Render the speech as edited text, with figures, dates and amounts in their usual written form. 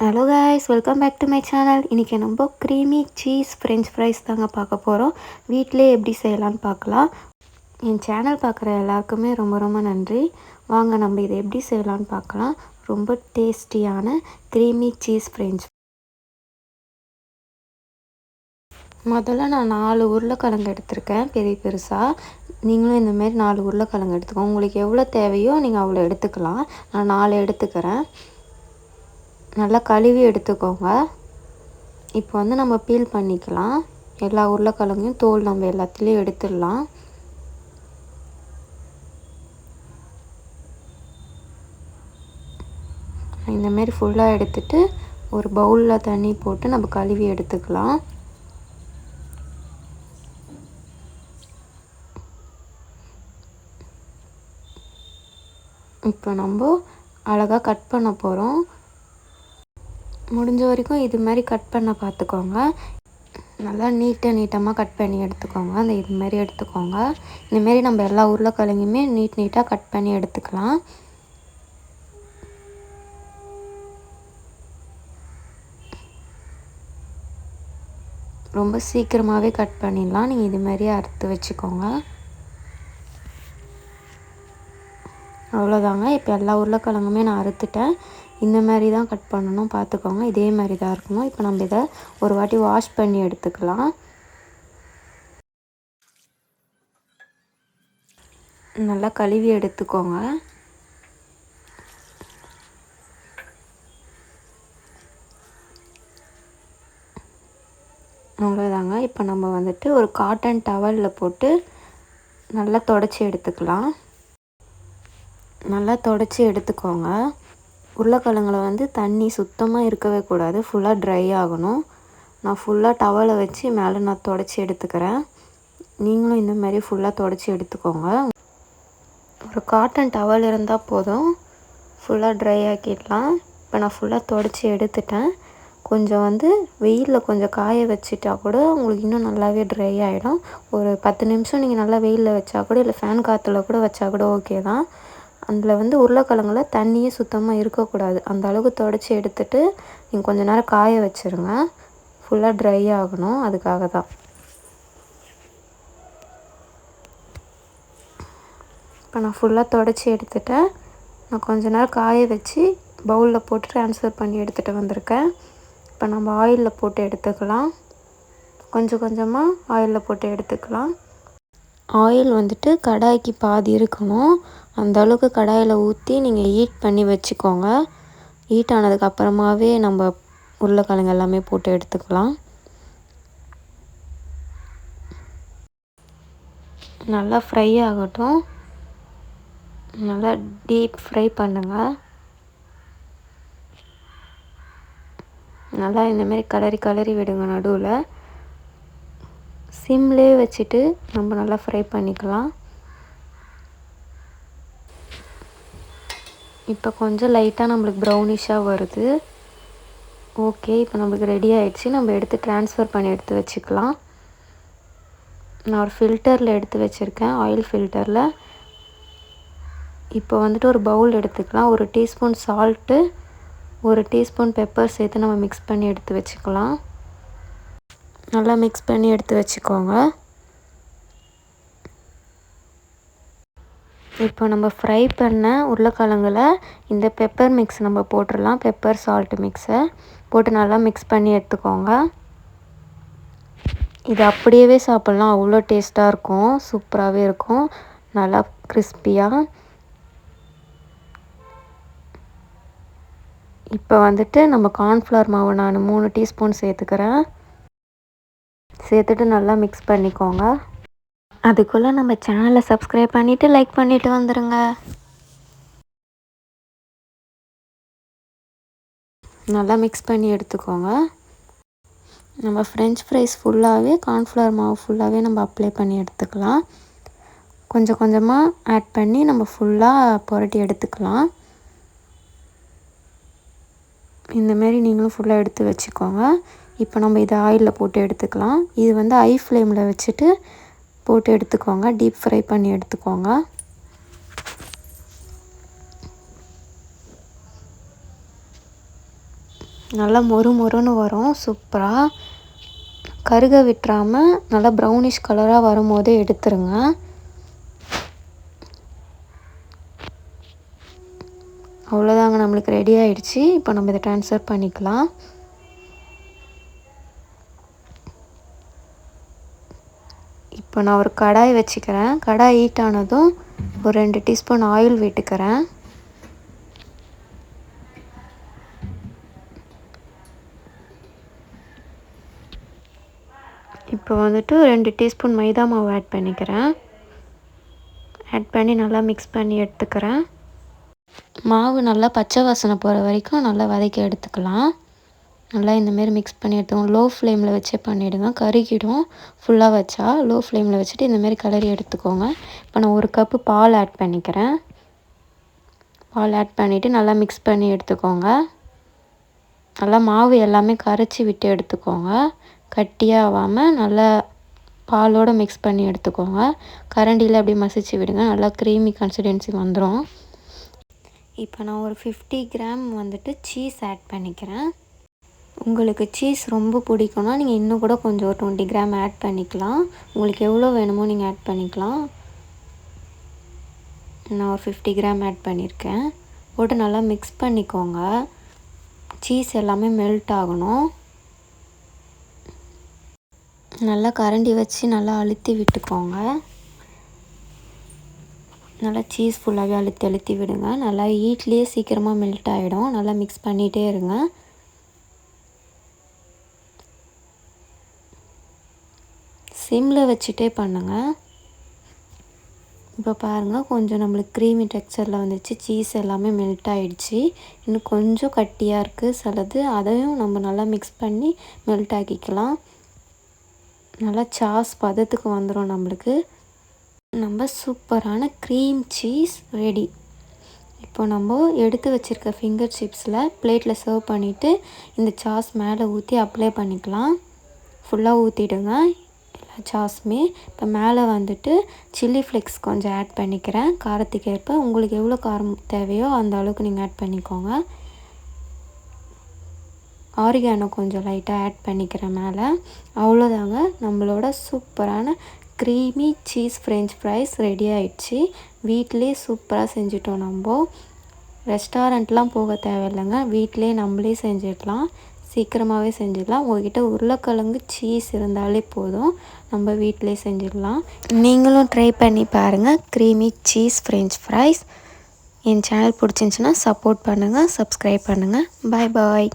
Hello guys, welcome back to my channel. இன்றைக்கி நம்ம creamy cheese French fries தாங்க பார்க்க போகிறோம். வீட்டிலே எப்படி செய்யலான்னு பார்க்கலாம். என் சேனல் பார்க்குற எல்லாருக்குமே ரொம்ப ரொம்ப நன்றி. வாங்க நம்ம இதை எப்படி செய்யலான்னு பார்க்கலாம். ரொம்ப டேஸ்டியான க்ரீமி சீஸ் ஃப்ரெஞ்ச். முதல்ல நான் 4 உருளைக்கிழங்கு எடுத்திருக்கேன் பெரிய பெருசாக. நீங்களும் இந்தமாரி 4 உருளைக்கிழங்கு எடுத்துக்கோங்க. உங்களுக்கு எவ்வளோ தேவையோ நீங்கள் அவ்வளோ எடுத்துக்கலாம். நான் 4 எடுத்துக்கிறேன். நல்லா கழுவி எடுத்துக்கோங்க. இப்போ வந்து நம்ம பீல் பண்ணிக்கலாம். எல்லா உருளைக்கிழங்கையும் தோல் நம்ம எல்லாத்துலேயும் எடுத்துடலாம். இந்தமாரி ஃபுல்லாக எடுத்துட்டு ஒரு பவுலில் தண்ணி போட்டு நம்ம கழுவி எடுத்துக்கலாம். இப்போ நம்ம அழகாக கட் பண்ண போகிறோம். முடிஞ்ச வரைக்கும் இது மாதிரி கட் பண்ண பார்த்துக்கோங்க. நல்லா நீட்டமாக கட் பண்ணி எடுத்துக்கோங்க. அந்த இது மாதிரி எடுத்துக்கோங்க. இந்தமாரி நம்ம எல்லா உருளைக்கிழங்குமே நீட்டாக கட் பண்ணி எடுத்துக்கலாம். ரொம்ப சீக்கிரமாகவே கட் பண்ணிடலாம். நீங்கள் இது மாதிரி அறுத்து வச்சுக்கோங்க. அவ்வளோதாங்க. இப்போ எல்லா உருளைக்கிழங்குமே நான் அறுத்துட்டேன். இந்த மாதிரி தான் கட் பண்ணணும், பார்த்துக்கோங்க. இதே மாதிரி தான் இருக்கணும். இப்போ நம்ம இதை ஒரு வாட்டி வாஷ் பண்ணி எடுத்துக்கலாம். நல்லா கழுவி எடுத்துக்கோங்க. அவ்வளோதாங்க. இப்போ நம்ம வந்துட்டு ஒரு காட்டன் டவலில் போட்டு நல்லா துடைச்சி எடுத்துக்கலாம். நல்லா துடைச்சி எடுத்துக்கோங்க. உருளைக்கிழங்குல வந்து தண்ணி சுத்தமாக இருக்கவே கூடாது. ஃபுல்லாக ட்ரை ஆகணும். நான் ஃபுல்லாக டவலை வச்சு மேலே நான் துடைச்சி எடுத்துக்கிறேன். நீங்களும் இந்த மாதிரி ஃபுல்லாக துடைச்சி எடுத்துக்கோங்க. ஒரு காட்டன் டவல் இருந்தால் போதும். ஃபுல்லாக ட்ரை ஆக்கிடலாம். இப்போ நான் ஃபுல்லாக துடைச்சி எடுத்துட்டேன். கொஞ்சம் வந்து வெயிலில் கொஞ்சம் காய வச்சுட்டா கூட உங்களுக்கு இன்னும் நல்லாவே ட்ரை ஆகிடும். ஒரு 10 நிமிஷம் நீங்கள் நல்லா வெயிலில் வச்சா கூட, இல்லை ஃபேன் காற்றுல கூட வச்சா கூட ஓகே தான். அதில் வந்து உருளைக்கிழங்குல தண்ணியே சுத்தமாக இருக்கக்கூடாது. அந்த அளவுக்கு துடைச்சி எடுத்துகிட்டு நீங்கள் கொஞ்சம் நேரம் காய வச்சுருங்க. ஃபுல்லாக ட்ரை ஆகணும், அதுக்காக தான். இப்போ நான் ஃபுல்லாக துடைச்சி எடுத்துட்டேன். நான் கொஞ்சம் நேரம் காய வச்சு பவுலில் போட்டு ட்ரான்ஸ்ஃபர் பண்ணி எடுத்துகிட்டு வந்திருக்கேன். இப்போ நம்ம ஆயிலில் போட்டு எடுத்துக்கலாம். கொஞ்சம் கொஞ்சமாக ஆயிலில் போட்டு எடுத்துக்கலாம். ஆயில் வந்துட்டு கடாய்க்கு பாதி இருக்கணும். அந்த அளவுக்கு கடாயில் ஊற்றி நீங்கள் ஹீட் பண்ணி வச்சுக்கோங்க. ஹீட் ஆனதுக்கப்புறமாவே நம்ம உருளைக்கிழங்கு எல்லாமே போட்டு எடுத்துக்கலாம். நல்லா ஃப்ரை ஆகட்டும். நல்லா டீப் ஃப்ரை பண்ணுங்கள். நல்லா இந்தமாரி கலரி விடுங்க. நடுவில் சிம்லேயே வச்சுட்டு நம்ம நல்லா ஃப்ரை பண்ணிக்கலாம். இப்போ கொஞ்சம் லைட்டாக நம்மளுக்கு ப்ரௌனிஷாக வருது. ஓகே, இப்போ நம்மளுக்கு ரெடி ஆகிடுச்சு. நம்ம எடுத்து ட்ரான்ஸ்ஃபர் பண்ணி எடுத்து வச்சுக்கலாம். நான் ஒரு ஃபில்டரில் எடுத்து வச்சுருக்கேன், ஆயில் ஃபில்டரில். இப்போ வந்துட்டு ஒரு பவுல் எடுத்துக்கலாம். 1 டீஸ்பூன் சால்ட்டு, 1 டீஸ்பூன் பெப்பர் சேர்த்து நம்ம மிக்ஸ் பண்ணி எடுத்து வச்சுக்கலாம். நல்லா மிக்ஸ் பண்ணி எடுத்து வச்சுக்கோங்க. இப்போ நம்ம ஃப்ரை பண்ண உருளைக்கிழங்குல இந்த பெப்பர் மிக்ஸ் நம்ம போட்டுடலாம். பெப்பர் சால்ட் மிக்ஸை போட்டு நல்லா மிக்ஸ் பண்ணி எடுத்துக்கோங்க. இது அப்படியே சாப்பிட்லாம். அவ்வளோ டேஸ்ட்டாக இருக்கும். சூப்பராகவே இருக்கும். நல்லா கிறிஸ்பியாக. இப்போ வந்துட்டு நம்ம கார்ன்ஃப்ளவர் மாவு நான் 3 டீஸ்பூன் சேர்த்துக்கிறேன். சேர்த்துட்டு நல்லா மிக்ஸ் பண்ணிக்கோங்க. அதுக்குள்ளே நம்ம சேனலை சப்ஸ்கிரைப் பண்ணிவிட்டு லைக் பண்ணிவிட்டு வந்துடுங்க. நல்லா மிக்ஸ் பண்ணி எடுத்துக்கோங்க. நம்ம ஃப்ரெஞ்ச் ஃப்ரைஸ் ஃபுல்லாகவே கார்ன்ஃப்ளவர் மாவு ஃபுல்லாகவே நம்ம அப்ளை பண்ணி எடுத்துக்கலாம். கொஞ்சம் கொஞ்சமாக ஆட் பண்ணி நம்ம ஃபுல்லாக புரட்டி எடுத்துக்கலாம். இந்தமாரி நீங்களும் ஃபுல்லாக எடுத்து வச்சுக்கோங்க. இப்போ நம்ம இதை ஆயிலில் போட்டு எடுத்துக்கலாம். இது வந்து ஹை ஃப்ளேமில் வச்சுட்டு போட்டு எடுத்துக்கோங்க. டீப் ஃப்ரை பண்ணி எடுத்துக்கோங்க. நல்லா மொறு மொறுன்னு வரும். சூப்பராக கருக விட்டுறாமல் நல்லா ப்ரௌனிஷ் கலராக வரும்போதே எடுத்துருங்க. அவ்வளோதாங்க, நம்மளுக்கு ரெடி ஆகிடுச்சு. இப்போ நம்ம இதை ட்ரான்ஸ்ஃபர் பண்ணிக்கலாம். இப்போ நான் ஒரு கடாய் வச்சுக்கிறேன். கடாய் ஹீட் ஆனதும் ஒரு 2 டீஸ்பூன் ஆயில் விட்டுக்கிறேன். இப்போ வந்துட்டு 2 டீஸ்பூன் மைதா மாவு ஆட் பண்ணிக்கிறேன். ஆட் பண்ணி நல்லா மிக்ஸ் பண்ணி எடுத்துக்கிறேன். மாவு நல்லா பச்சை வாசனை போகிற வரைக்கும் நல்லா வதக்கி எடுத்துக்கலாம். நல்லா இந்தமாரி மிக்ஸ் பண்ணி எடுத்துக்கணும். லோ ஃப்ளேமில் வச்சே பண்ணிவிடுங்க, கருகிடும். ஃபுல்லாக வச்சா லோ ஃப்ளேமில் வச்சுட்டு இந்தமாரி கலரி எடுத்துக்கோங்க. இப்போ நான் 1 கப்பு பால் ஆட் பண்ணிக்கிறேன். பால் ஆட் பண்ணிவிட்டு நல்லா மிக்ஸ் பண்ணி எடுத்துக்கோங்க. நல்லா மாவு எல்லாமே கரைச்சி விட்டு எடுத்துக்கோங்க. கட்டியாக ஆகாமல் நல்லா பாலோடு மிக்ஸ் பண்ணி எடுத்துக்கோங்க. கரண்டியில் அப்படியே மசிச்சு விடுங்க. நல்லா க்ரீமி கன்சிஸ்டன்சி வந்துடும். இப்போ நான் ஒரு 50 கிராம் வந்துட்டு சீஸ் ஆட் பண்ணிக்கிறேன். உங்களுக்கு சீஸ் ரொம்ப பிடிக்கும்னா நீங்கள் இன்னும் கூட கொஞ்சம் ஒரு 20 கிராம் ஆட் பண்ணிக்கலாம். உங்களுக்கு எவ்வளோ வேணுமோ நீங்கள் ஆட் பண்ணிக்கலாம். நான் ஒரு 50 கிராம் ஆட் பண்ணியிருக்கேன். போட்டு நல்லா மிக்ஸ் பண்ணிக்கோங்க. சீஸ் எல்லாமே மெல்ட் ஆகணும். நல்லா கரண்டி வச்சு நல்லா அழுத்தி விட்டுக்கோங்க. நல்லா சீஸ் ஃபுல்லாகவே அழுத்தி விடுங்க. நல்லா ஹீட்லேயே சீக்கிரமாக மெல்ட் ஆகிடும். நல்லா மிக்ஸ் பண்ணிகிட்டே இருங்க. சிம்மில் வச்சுட்டே பண்ணுங்கள். இப்போ பாருங்கள், கொஞ்சம் நம்மளுக்கு க்ரீமி டெக்ஸ்சரில் வந்துச்சு. சீஸ் எல்லாமே மெல்ட் ஆகிடுச்சு. இன்னும் கொஞ்சம் கட்டியாக இருக்குது சிலது. அதையும் நம்ம நல்லா மிக்ஸ் பண்ணி மெல்ட் ஆக்கிக்கலாம். நல்லா சாஸ் பதத்துக்கு வந்துடும் நம்மளுக்கு. நம்ம சூப்பரான க்ரீம் சீஸ் ரெடி. இப்போ நம்ம எடுத்து வச்சுருக்க ஃபிங்கர் சிப்ஸில் பிளேட்டில் சர்வ் பண்ணிவிட்டு இந்த சாஸ் மேலே ஊற்றி அப்ளை பண்ணிக்கலாம். ஃபுல்லாக ஊற்றிடுங்க எல்லா சாஸுமே. இப்போ மேலே வந்துட்டு சில்லி ஃப்ளேக்ஸ் கொஞ்சம் ஆட் பண்ணிக்கிறேன் காரத்துக்கு ஏற்ப. உங்களுக்கு எவ்வளோ காரம் தேவையோ அந்த அளவுக்கு நீங்கள் ஆட் பண்ணிக்கோங்க. ஆரிகானோ கொஞ்சம் லைட்டாக ஆட் பண்ணிக்கிறேன் மேலே. அவ்வளோதாங்க, நம்மளோட சூப்பரான creamy cheese French fries ready ஆகிடுச்சு. வீட்டிலே சூப்பராக செஞ்சிட்டோம். நம்ம ரெஸ்டாரண்ட்லாம் போக தேவையில்லைங்க, வீட்டிலே நம்மளே செஞ்சிடலாம். சீக்கிரமாகவே செஞ்சிடலாம். உங்கள்கிட்ட உருளைக்கிழங்கு சீஸ் இருந்தாலே போதும், நம்ம வீட்டிலே செஞ்சிடலாம். நீங்களும் ட்ரை பண்ணி பாருங்கள் க்ரீமி சீஸ் ஃப்ரெஞ்ச் ஃப்ரைஸ். என் சேனல் பிடிச்சிருந்துச்சின்னா சப்போர்ட் பண்ணுங்கள், சப்ஸ்கிரைப் பண்ணுங்கள். பாய் பாய்.